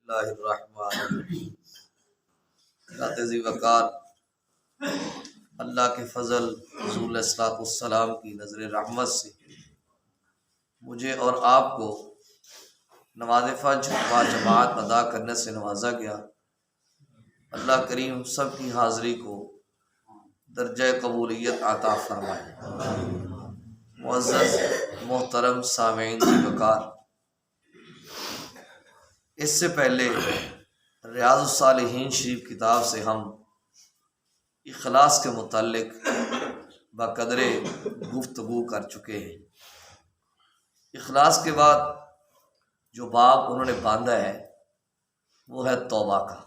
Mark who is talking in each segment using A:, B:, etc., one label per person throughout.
A: اللہ الرحمن الرحیم۔ ذات ذی وقار اللہ کے فضل حضور علیہ الصلوۃ والسلام کی نظر رحمت سے مجھے اور آپ کو نماز فجر با جماعت ادا کرنے سے نوازا گیا۔ اللہ کریم سب کی حاضری کو درجہ قبولیت عطا فرمائے۔ معزز محترم سامعین ذی وقار، اس سے پہلے ریاض الصالحین شریف کتاب سے ہم اخلاص کے متعلق بقدر گفتگو کر چکے ہیں۔ اخلاص کے بعد جو باب انہوں نے باندھا ہے وہ ہے توبہ کا،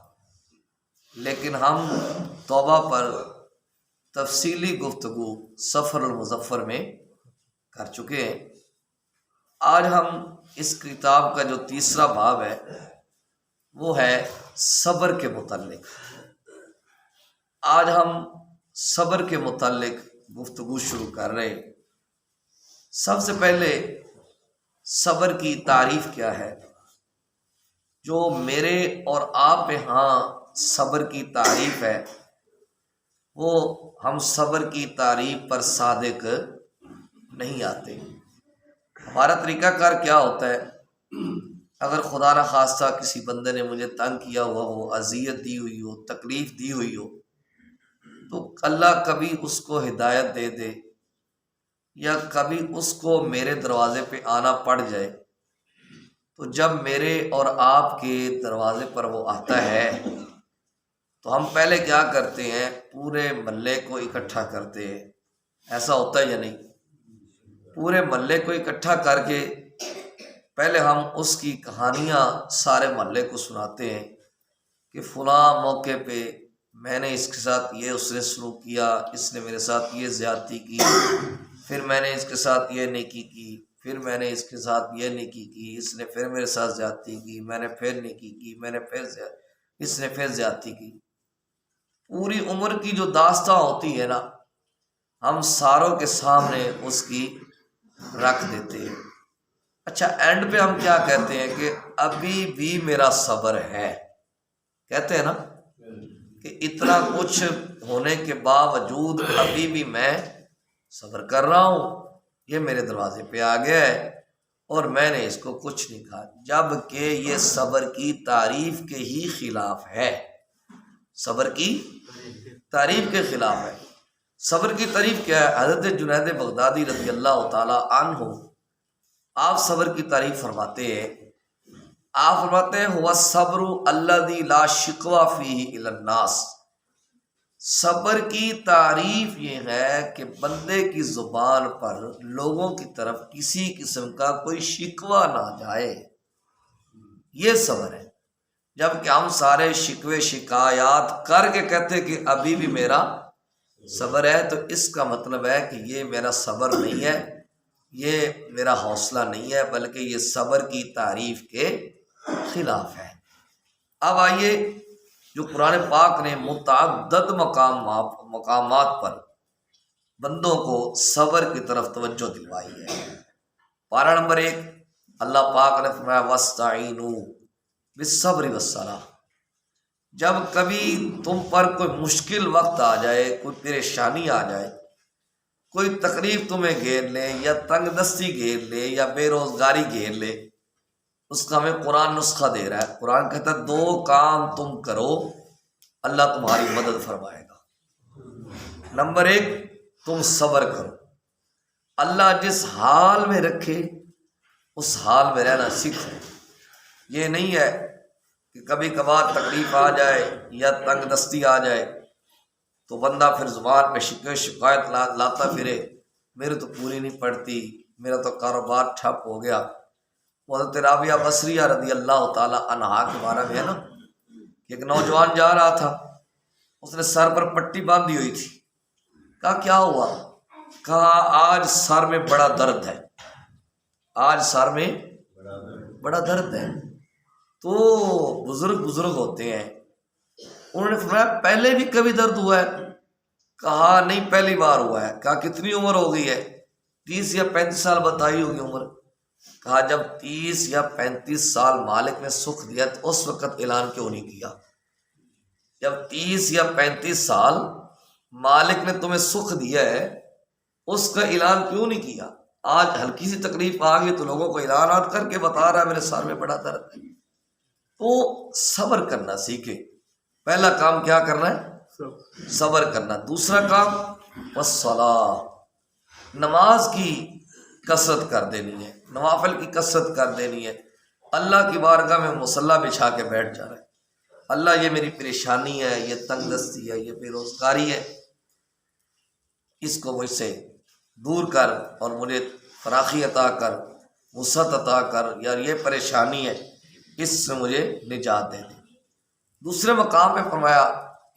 A: لیکن ہم توبہ پر تفصیلی گفتگو سفر المظفر میں کر چکے ہیں۔ آج ہم اس کتاب کا جو تیسرا باب ہے وہ ہے صبر کے متعلق۔ آج ہم صبر کے متعلق گفتگو شروع کر رہے ہیں۔ سب سے پہلے صبر کی تعریف کیا ہے؟ جو میرے اور آپ ہاں صبر کی تعریف ہے وہ ہم صبر کی تعریف پر صادق نہیں آتے۔ ہمارا طریقہ کار کیا ہوتا ہے؟ اگر خدا نہ خواستہ کسی بندے نے مجھے تنگ کیا ہوا ہو، اذیت دی ہوئی ہو، تکلیف دی ہوئی ہو، تو اللہ کبھی اس کو ہدایت دے دے یا کبھی اس کو میرے دروازے پہ آنا پڑ جائے، تو جب میرے اور آپ کے دروازے پر وہ آتا ہے تو ہم پہلے کیا کرتے ہیں؟ پورے محلے کو اکٹھا کرتے ہیں۔ ایسا ہوتا ہے یا نہیں؟ پورے محلے کو اکٹھا کر کے پہلے ہم اس کی کہانیاں سارے محلے کو سناتے ہیں کہ فلاں موقع پہ میں نے اس کے ساتھ یہ اس نے سلوک کیا، اس نے میرے ساتھ یہ زیادتی کی، پھر میں نے اس کے ساتھ یہ نیکی کی، پھر میں نے اس کے ساتھ یہ نیکی کی، اس نے پھر میرے ساتھ زیادتی کی، میں نے پھر نیکی کی، میں نے پھر اس نے پھر زیادتی کی۔ پوری عمر کی جو داستان ہوتی ہے نا، ہم ساروں کے سامنے اس کی رکھ دیتے ہیں۔ اچھا، اینڈ پہ ہم کیا کہتے ہیں کہ ابھی بھی میرا صبر ہے، کہتے ہیں نا کہ اتنا کچھ ہونے کے باوجود ابھی بھی میں صبر کر رہا ہوں، یہ میرے دروازے پہ آ گیا ہے اور میں نے اس کو کچھ نہیں کہا، جب کہ یہ صبر کی تعریف کے ہی خلاف ہے۔ صبر کی تعریف کے خلاف ہے۔ صبر کی تعریف کیا ہے؟ حضرت جنید بغدادی رضی اللہ تعالی عنہ آپ صبر کی تعریف فرماتے ہیں۔ آپ فرماتے ہیں ہوا صبر الذی لا شکوہ فیہ الی الناس۔ صبر کی تعریف یہ ہے کہ بندے کی زبان پر لوگوں کی طرف کسی قسم کا کوئی شکوہ نہ جائے، یہ صبر ہے۔ جب کہ ہم سارے شکوے شکایات کر کے کہتے کہ ابھی بھی میرا صبر ہے، تو اس کا مطلب ہے کہ یہ میرا صبر نہیں ہے، یہ میرا حوصلہ نہیں ہے، بلکہ یہ صبر کی تعریف کے خلاف ہے۔ اب آئیے، جو قرآن پاک نے متعدد مقامات پر بندوں کو صبر کی طرف توجہ دلوائی ہے۔ پارہ نمبر 1 اللہ پاک نے فرمایا وَاسْتَعِینُوا بِالصَّبْرِ وَالصَّلَاةِ۔ جب کبھی تم پر کوئی مشکل وقت آ جائے، کوئی پریشانی آ جائے، کوئی تکلیف تمہیں گھیر لے یا تنگ دستی گھیر لے یا بے روزگاری گھیر لے، اس کا ہمیں قرآن نسخہ دے رہا ہے۔ قرآن کہتا ہے 2 کام تم کرو، اللہ تمہاری مدد فرمائے گا۔ نمبر 1، تم صبر کرو۔ اللہ جس حال میں رکھے اس حال میں رہنا سیکھو۔ یہ نہیں ہے کہ کبھی کبھار تکلیف آ جائے یا تنگ دستی آ جائے تو بندہ پھر زبان پہ شکوے شکایت لاتا پھرے، میرے تو پوری نہیں پڑتی، میرا تو کاروبار ٹھپ ہو گیا۔ حضرت رابعہ بصریہ رضی اللہ تعالی عنہا کے بارے میں ہے نا، کہ ایک نوجوان جا رہا تھا، اس نے سر پر پٹی باندھی ہوئی تھی۔ کہا کیا ہوا؟ کہا آج سر میں بڑا درد ہے، آج سر میں بڑا درد ہے۔ تو بزرگ ہوتے ہیں، انہوں نے فرمایا پہلے بھی کبھی درد ہوا ہے؟ کہا نہیں، پہلی بار ہوا ہے۔ کہا کتنی عمر ہو گئی ہے؟ 30 یا 35 سال بتائی ہوگی عمر۔ کہا جب 30 یا 35 سال مالک نے سکھ دیا تو اس وقت اعلان کیوں نہیں کیا؟ جب 30 یا 35 سال مالک نے تمہیں سکھ دیا ہے اس کا اعلان کیوں نہیں کیا؟ آج ہلکی سی تکلیف آ گئی تو لوگوں کو اعلانات کر کے بتا رہا ہے میرے سر میں بڑا درد ہے۔ تو صبر کرنا سیکھے۔ پہلا کام کیا کرنا ہے؟ صبر کرنا۔ دوسرا کام والصلاۃ، نماز کی کثرت کر دینی ہے، نوافل کی کثرت کر دینی ہے۔ اللہ کی بارگاہ میں مصلی بچھا کے بیٹھ جا رہا ہے، اللہ یہ میری پریشانی ہے، یہ تنگ دستی ہے، یہ بے روزگاری ہے، اس کو مجھ سے دور کر اور مجھے فراخی عطا کر، وسعت عطا کر، یار یہ پریشانی ہے اس سے مجھے نجات دے دے۔ دوسرے مقام پہ فرمایا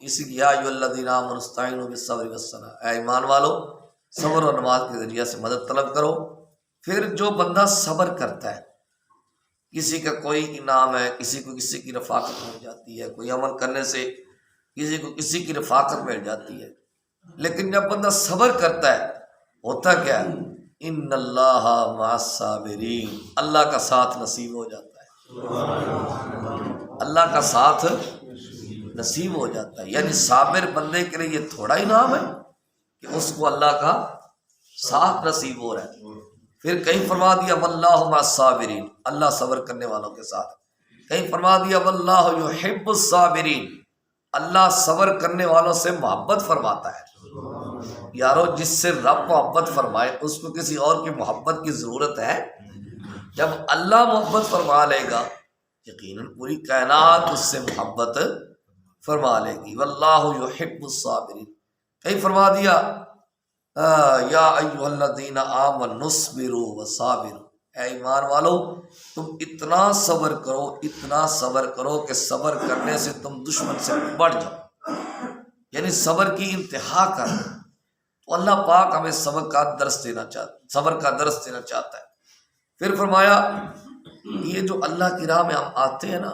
A: اسی کی یا ایھا الذین آمنوا استعینوا بالصبر والصلاۃ، اے ایمان والو صبر اور نماز کے ذریعے سے مدد طلب کرو۔ پھر جو بندہ صبر کرتا ہے، کسی کا کوئی انعام ہے، کسی کو کسی کی رفاقت مل جاتی ہے، کوئی عمل کرنے سے کسی کو کسی کی رفاقت مل جاتی ہے، لیکن جب بندہ صبر کرتا ہے ہوتا کیا ہے؟ ان اللہ مع الصابرین، اللہ کا ساتھ نصیب ہو جاتا ہے، اللہ کا ساتھ نصیب ہو جاتا ہے۔ یعنی صابر بندے کے لیے یہ تھوڑا انعام ہے کہ اس کو اللہ کا ساتھ نصیب ہو رہا ہے۔ پھر کہیں فرما دیا واللہ مع الصابرین، اللہ صبر کرنے والوں کے ساتھ۔ کہیں فرما دیا واللہ یحب الصابرین، اللہ صبر کرنے والوں سے محبت فرماتا ہے۔ یارو جس سے رب محبت فرمائے اس کو کسی اور کی محبت کی ضرورت ہے؟ جب اللہ محبت فرما لے گا یقیناً پوری کائنات اس سے محبت فرما لے گی۔ واللہ یحب الصابرین۔ کہیں فرما دیا یا ایھا الذین آمنوا اصبروا وصابروا، اے ایمان والو تم اتنا صبر کرو، اتنا صبر کرو کہ صبر کرنے سے تم دشمن سے بڑھ جاؤ، یعنی صبر کی انتہا کر۔ تو اللہ پاک ہمیں صبر کا درس دینا چاہتا ہے۔ پھر فرمایا یہ جو اللہ کی راہ میں ہم آتے ہیں نا،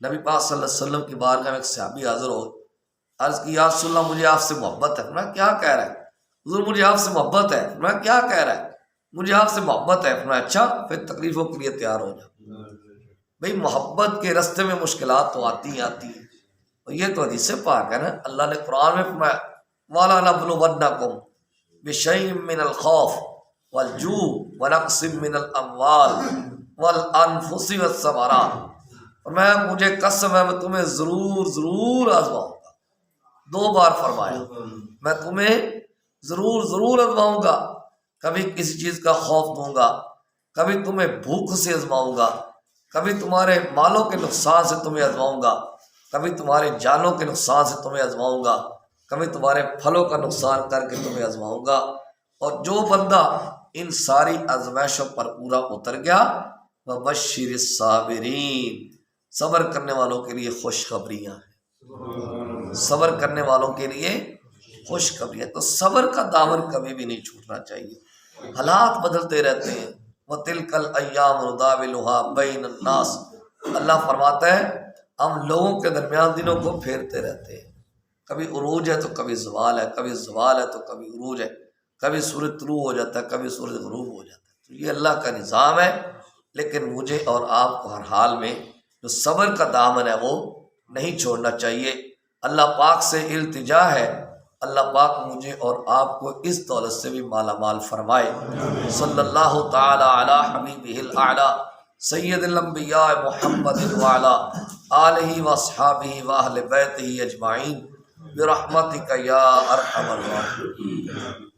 A: نبی پاک صلی اللہ علیہ وسلم کی بارگاہ میں ایک صحابی حاضر ہو، عرض کی یا رسول اللہ مجھے آپ سے محبت ہے۔ فرمایا کیا کہہ رہا ہے؟ حضور مجھے آپ سے محبت ہے۔ فرمایا کیا کہہ رہا ہے؟ مجھے آپ سے محبت ہے۔ فرمایا اچھا پھر تکلیفوں کے لیے تیار ہو جا۔ بھئی محبت کے رستے میں مشکلات تو آتی ہیں اور یہ تو حدیث پاک ہے نا، اللہ نے قرآن میں فرمایا وَلَنَبْلُوَنَّكُمْ بِشَيْءٍ مِّنَ الْخَوْفِ وَالْجُوعِ وَنَقْصٍ مِّنَ الْأَمْوَالِ وَالْأَنفُسِ وَالثَّمَرَاتِ، فرمایا مجھے قسم ہے میں تمہیں ضرور آزماؤں گا۔ 2 بار فرمایا میں تمہیں ضرور آزماؤں گا، کبھی کسی چیز کا خوف دوں گا، کبھی تمہیں بھوک سے آزماؤں گا، کبھی تمہارے مالوں کے نقصان سے تمہیں آزماؤں گا، کبھی تمہارے جانوں کے نقصان سے تمہیں آزماؤں گا، کبھی تمہارے پھلوں کا نقصان کر کے تمہیں آزماؤں گا۔ اور جو بندہ ان ساری آزمائشوں پر پورا اتر گیا وَبَشِّرِ الصَّابِرِينَ، صبر کرنے والوں کے لیے خوشخبریاں ہیں، صبر کرنے والوں کے لیے خوشخبریاں۔ تو صبر کا دامن کبھی بھی نہیں چھوٹنا چاہیے۔ حالات بدلتے رہتے ہیں، وَتِلْكَ الْأَيَّامُ نُدَاوِلُهَا بَيْنَ النَّاسِ، اللہ فرماتا ہے ہم لوگوں کے درمیان دنوں کو پھیرتے رہتے ہیں، کبھی عروج ہے تو کبھی زوال ہے، کبھی زوال ہے تو کبھی عروج ہے، کبھی سورج طلوع ہو جاتا ہے، کبھی سورج غروب ہو جاتا ہے۔ تو یہ اللہ کا نظام ہے، لیکن مجھے اور آپ کو ہر حال میں جو صبر کا دامن ہے وہ نہیں چھوڑنا چاہیے۔ اللہ پاک سے التجا ہے اللہ پاک مجھے اور آپ کو اس دولت سے بھی مالا مال فرمائے۔ صلی اللہ تعالی علی حبیبہ الاعلی سید الانبیاء محمد وعلی آلہ واصحابہ واہل بیتہ اجمعین برحمتک یا ارحم الراحمین۔